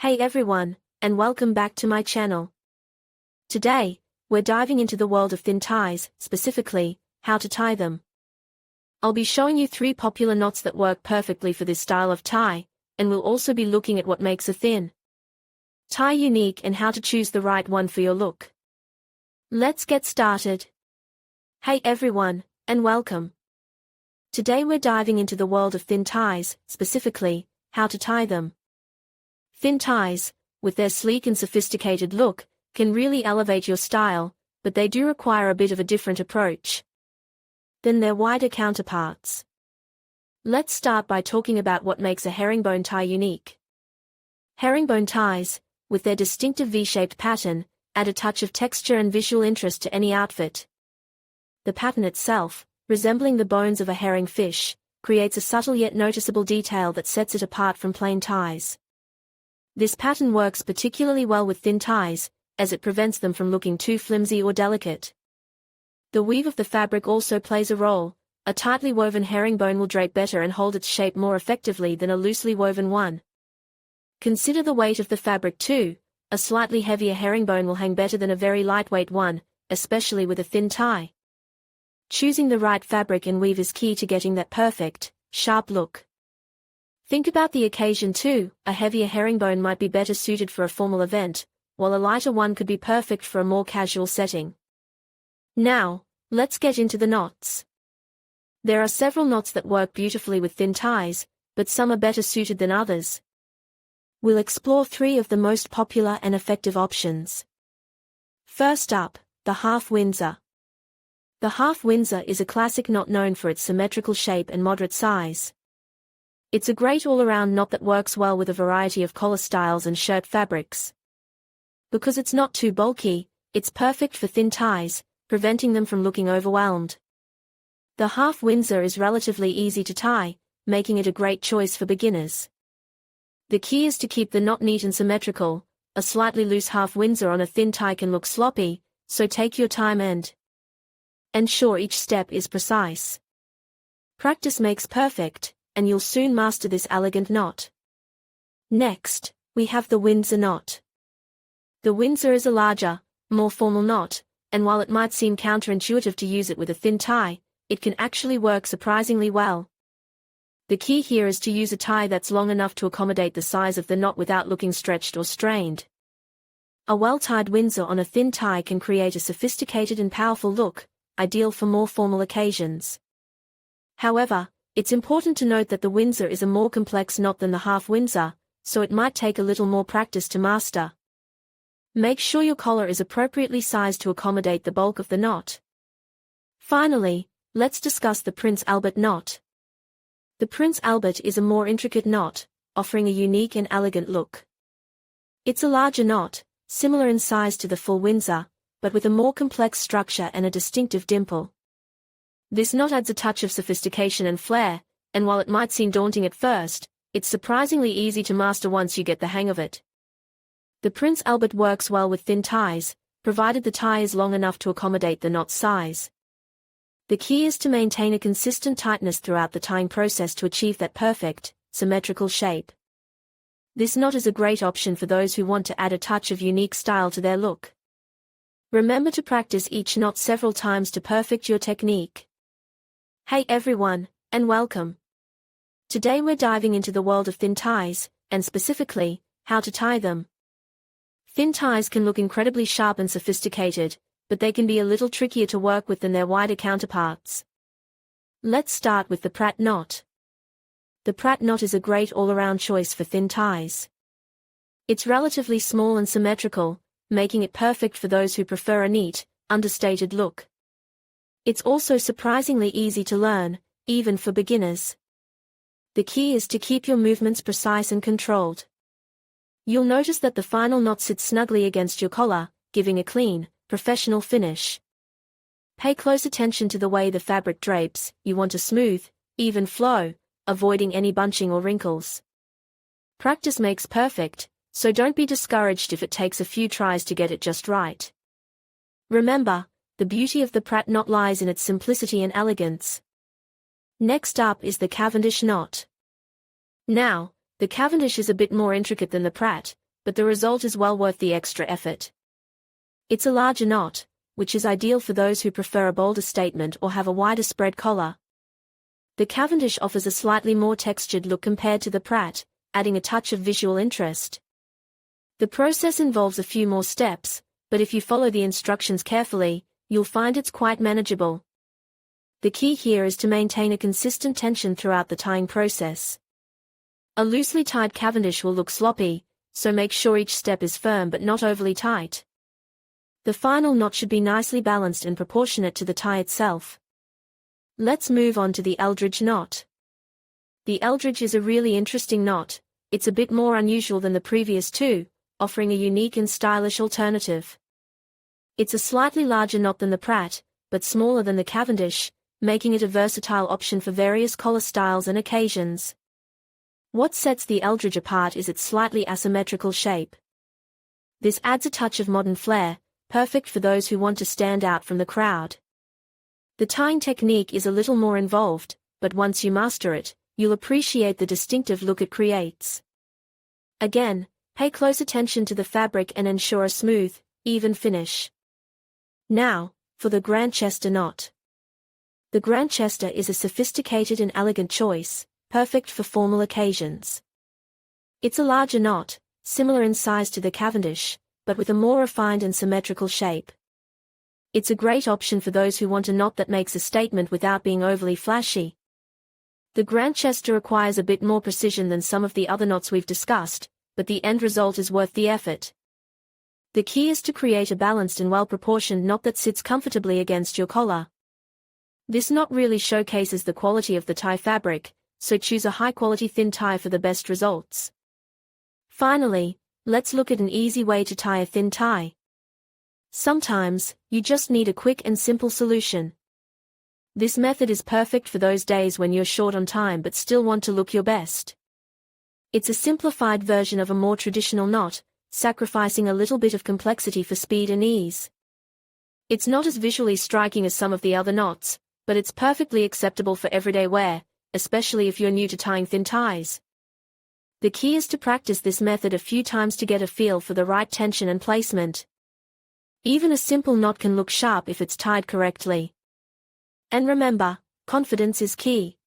Hey everyone, and welcome back to my channel. Today, we're diving into the world of thin ties, specifically, how to tie them. I'll be showing you 3 popular knots that work perfectly for this style of tie, and we'll also be looking at what makes a thin tie unique and how to choose the right one for your look. Let's get started. Hey everyone, and welcome. Today we're diving into the world of thin ties, specifically, how to tie them. Thin ties, with their sleek and sophisticated look, can really elevate your style, but they do require a bit of a different approach than their wider counterparts. Let's start by talking about what makes a herringbone tie unique. Herringbone ties, with their distinctive V-shaped pattern, add a touch of texture and visual interest to any outfit. The pattern itself, resembling the bones of a herring fish, creates a subtle yet noticeable detail that sets it apart from plain ties. This pattern works particularly well with thin ties, as it prevents them from looking too flimsy or delicate. The weave of the fabric also plays a role. A tightly woven herringbone will drape better and hold its shape more effectively than a loosely woven one. Consider the weight of the fabric too. A slightly heavier herringbone will hang better than a very lightweight one, especially with a thin tie. Choosing the right fabric and weave is key to getting that perfect, sharp look. Think about the occasion too. A heavier herringbone might be better suited for a formal event, while a lighter one could be perfect for a more casual setting. Now, let's get into the knots. There are several knots that work beautifully with thin ties, but some are better suited than others. We'll explore 3 of the most popular and effective options. First up, the half Windsor. The half Windsor is a classic knot known for its symmetrical shape and moderate size. It's a great all-around knot that works well with a variety of collar styles and shirt fabrics. Because it's not too bulky, it's perfect for thin ties, preventing them from looking overwhelmed. The half Windsor is relatively easy to tie, making it a great choice for beginners. The key is to keep the knot neat and symmetrical. A slightly loose half Windsor on a thin tie can look sloppy, so take your time and ensure each step is precise. Practice makes perfect, and you'll soon master this elegant knot. Next, we have the Windsor knot. The Windsor is a larger, more formal knot, and while it might seem counterintuitive to use it with a thin tie, it can actually work surprisingly well. The key here is to use a tie that's long enough to accommodate the size of the knot without looking stretched or strained. A well-tied Windsor on a thin tie can create a sophisticated and powerful look, ideal for more formal occasions. However, it's important to note that the Windsor is a more complex knot than the half Windsor, so it might take a little more practice to master. Make sure your collar is appropriately sized to accommodate the bulk of the knot. Finally, let's discuss the Prince Albert knot. The Prince Albert is a more intricate knot, offering a unique and elegant look. It's a larger knot, similar in size to the full Windsor, but with a more complex structure and a distinctive dimple. This knot adds a touch of sophistication and flair, and while it might seem daunting at first, it's surprisingly easy to master once you get the hang of it. The Prince Albert works well with thin ties, provided the tie is long enough to accommodate the knot's size. The key is to maintain a consistent tightness throughout the tying process to achieve that perfect, symmetrical shape. This knot is a great option for those who want to add a touch of unique style to their look. Remember to practice each knot several times to perfect your technique. Hey everyone, and welcome. Today we're diving into the world of thin ties, and specifically, how to tie them. Thin ties can look incredibly sharp and sophisticated, but they can be a little trickier to work with than their wider counterparts. Let's start with the Pratt knot. The Pratt knot is a great all-around choice for thin ties. It's relatively small and symmetrical, making it perfect for those who prefer a neat, understated look. It's also surprisingly easy to learn, even for beginners. The key is to keep your movements precise and controlled. You'll notice that the final knot sits snugly against your collar, giving a clean, professional finish. Pay close attention to the way the fabric drapes. You want a smooth, even flow, avoiding any bunching or wrinkles. Practice makes perfect, so don't be discouraged if it takes a few tries to get it just right. Remember, the beauty of the Pratt knot lies in its simplicity and elegance. Next up is the Cavendish knot. Now, the Cavendish is a bit more intricate than the Pratt, but the result is well worth the extra effort. It's a larger knot, which is ideal for those who prefer a bolder statement or have a wider spread collar. The Cavendish offers a slightly more textured look compared to the Pratt, adding a touch of visual interest. The process involves a few more steps, but if you follow the instructions carefully, you'll find it's quite manageable. The key here is to maintain a consistent tension throughout the tying process. A loosely tied Cavendish will look sloppy, so make sure each step is firm but not overly tight. The final knot should be nicely balanced and proportionate to the tie itself. Let's move on to the Eldridge knot. The Eldridge is a really interesting knot. It's a bit more unusual than the previous two, offering a unique and stylish alternative. It's a slightly larger knot than the Pratt, but smaller than the Cavendish, making it a versatile option for various collar styles and occasions. What sets the Eldridge apart is its slightly asymmetrical shape. This adds a touch of modern flair, perfect for those who want to stand out from the crowd. The tying technique is a little more involved, but once you master it, you'll appreciate the distinctive look it creates. Again, pay close attention to the fabric and ensure a smooth, even finish. Now, for the Grantchester knot. The Grantchester is a sophisticated and elegant choice, perfect for formal occasions. It's a larger knot, similar in size to the Cavendish, but with a more refined and symmetrical shape. It's a great option for those who want a knot that makes a statement without being overly flashy. The Grantchester requires a bit more precision than some of the other knots we've discussed, but the end result is worth the effort. The key is to create a balanced and well-proportioned knot that sits comfortably against your collar. This knot really showcases the quality of the tie fabric, so choose a high-quality thin tie for the best results. Finally, let's look at an easy way to tie a thin tie. Sometimes, you just need a quick and simple solution. This method is perfect for those days when you're short on time but still want to look your best. It's a simplified version of a more traditional knot, sacrificing a little bit of complexity for speed and ease. It's not as visually striking as some of the other knots, but it's perfectly acceptable for everyday wear, especially if you're new to tying thin ties. The key is to practice this method a few times to get a feel for the right tension and placement. Even a simple knot can look sharp if it's tied correctly. And remember, confidence is key.